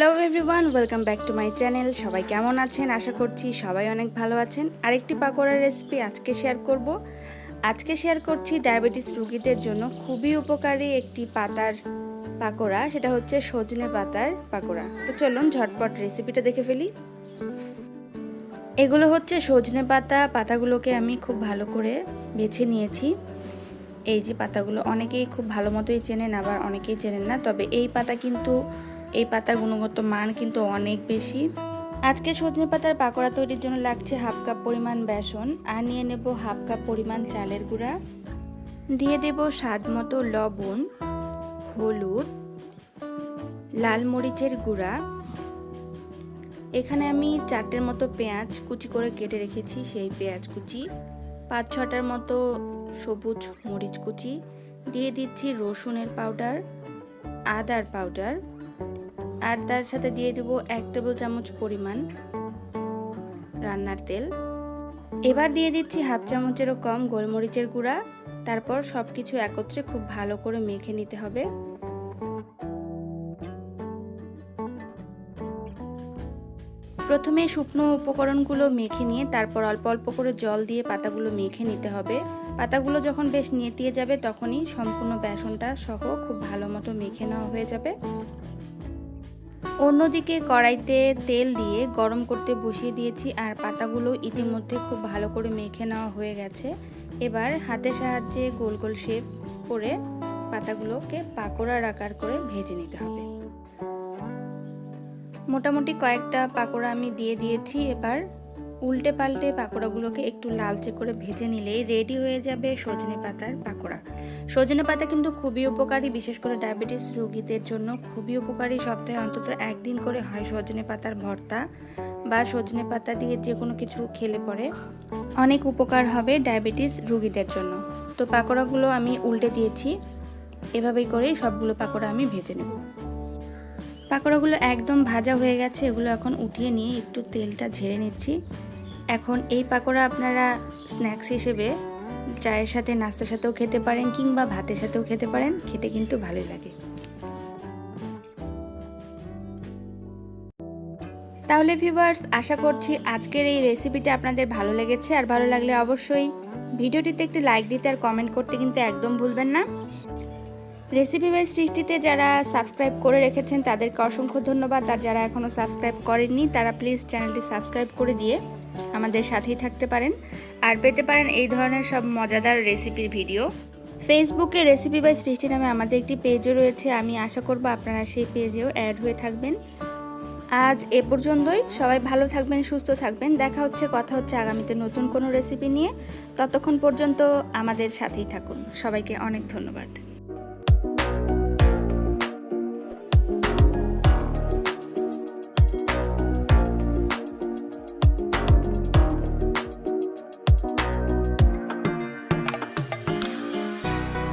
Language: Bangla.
Hello everyone, welcome back to my channel. সবাই কেমন আছেন? আশা করছি সবাই অনেক ভালো আছেন। আরেকটি পাকোড়ার রেসিপি আজকে শেয়ার করব। আজকে শেয়ার করছি ডায়াবেটিস রোগীদের জন্য খুবই উপকারী একটি পাতার পাকোড়া, সেটা হচ্ছে সজনে পাতার পাকোড়া। তো চলুন ঝটপট রেসিপিটা দেখে ফেলি। এগুলো হচ্ছে সজনে পাতাগুলোকে আমি খুব ভালো করে বেছে নিয়েছি। এই যে পাতাগুলো অনেকেই খুব ভালো মতোই চেনেন, আবার অনেকেই চেনেন না। তবে এই পাতার গুণগত মান কিন্তু অনেক বেশি। আজকে সজনে পাতার পাকোড়া তৈরির জন্য লাগছে হাফ কাপ পরিমাণ বেসন, আর নিয়ে নেব হাফ কাপ পরিমাণ চালের গুঁড়া, দিয়ে দেব স্বাদ মতো লবণ, হলুদ, লাল মরিচের গুঁড়া। এখানে আমি 4টের মতো পেঁয়াজ কুচি করে কেটে রেখেছি, সেই পেঁয়াজ কুচি, 5-6টার মতো সবুজ মরিচ কুচি, দিয়ে দিচ্ছি রসুনের পাউডার, আদার পাউডার, আর তার সাথে দিয়ে দেব 1 টেবিল চামচ পরিমাণ রান্নার তেল। এবার দিয়ে দিচ্ছি হাফ চামচেরও কম গোলমরিচের গুঁড়া। তারপর সব কিছু একত্রে খুব ভালো করে মেখে নিতে হবে। প্রথমে শুকনো উপকরণগুলো মেখে নিয়ে তারপর অল্প অল্প করে জল দিয়ে পাতাগুলো মেখে নিতে হবে। পাতাগুলো যখন বেশ নেতিয়ে যাবে তখনই সম্পূর্ণ বেসনটা সহ খুব ভালো মতো মেখে নেওয়া হয়ে যাবে। অন্যদিকে কড়াইতে তেল দিয়ে গরম করতে বসিয়ে দিয়েছি, আর পাতাগুলো ইতিমধ্যে খুব ভালো করে মেখে নেওয়া হয়ে গেছে। এবার হাতের সাহায্যে গোল গোল শেপ করে পাতাগুলোকে পাকোড়ার আকার করে ভেজে নিতে হবে। মোটামুটি কয়েকটা পাকোড়া আমি দিয়ে দিয়েছি। এবার উল্টে পাল্টে পাকোড়াগুলোকে একটু লালচে করে ভেজে নিলেই রেডি হয়ে যাবে সজনে পাতার পাকোড়া। সজনে পাতা কিন্তু খুবই উপকারী, বিশেষ করে ডায়াবেটিস রোগীদের জন্য খুবই উপকারী। সপ্তাহে অন্তত একদিন করে হয় সজনে পাতার ভর্তা বা সজনে পাতা দিয়ে যে কোনো কিছু খেলে পরে অনেক উপকার হবে ডায়াবেটিস রোগীদের জন্য। তো পাকোড়াগুলো আমি উল্টে দিয়েছি, এভাবেই করেই সবগুলো পাকোড়া আমি ভেজে নেব। পাকোড়াগুলো একদম ভাজা হয়ে গেছে, এগুলো এখন উঠিয়ে নিয়ে একটু তেলটা ঝেড়ে নিচ্ছি। এখন এই পাকোড়া আপনারা স্ন্যাক্স হিসেবে চায়ের সাথে, নাস্তার সাথেও খেতে পারেন, কিংবা ভাতের সাথেও খেতে পারেন, খেতে কিন্তু ভালোই লাগে। তাহলে ভিউয়ার্স, আশা করছি আজকের এই রেসিপিটা আপনাদের ভালো লেগেছে, আর ভালো লাগলে অবশ্যই ভিডিওটিতে একটি লাইক দিতে আর কমেন্ট করতে কিন্তু একদম ভুলবেন না। রেসিপি বাই সৃষ্টিতে যারা সাবস্ক্রাইব করে রেখেছেন তাদেরকে অসংখ্য ধন্যবাদ, আর যারা এখনও সাবস্ক্রাইব করেননি তারা প্লিজ চ্যানেলটি সাবস্ক্রাইব করে দিয়ে আমাদের সাথেই থাকতে পারেন, আর পেতে পারেন এই ধরনের সব মজাদার রেসিপির ভিডিও। ফেসবুকে রেসিপি বাই সৃষ্টি নামে আমাদের একটি পেজও রয়েছে, আমি আশা করব আপনারা সেই পেজেও অ্যাড হয়ে থাকবেন। আজ এ পর্যন্তই, সবাই ভালো থাকবেন, সুস্থ থাকবেন। কথা হচ্ছে আগামীতে নতুন কোনো রেসিপি নিয়ে। ততক্ষণ পর্যন্ত আমাদের সাথেই থাকুন। সবাইকে অনেক ধন্যবাদ।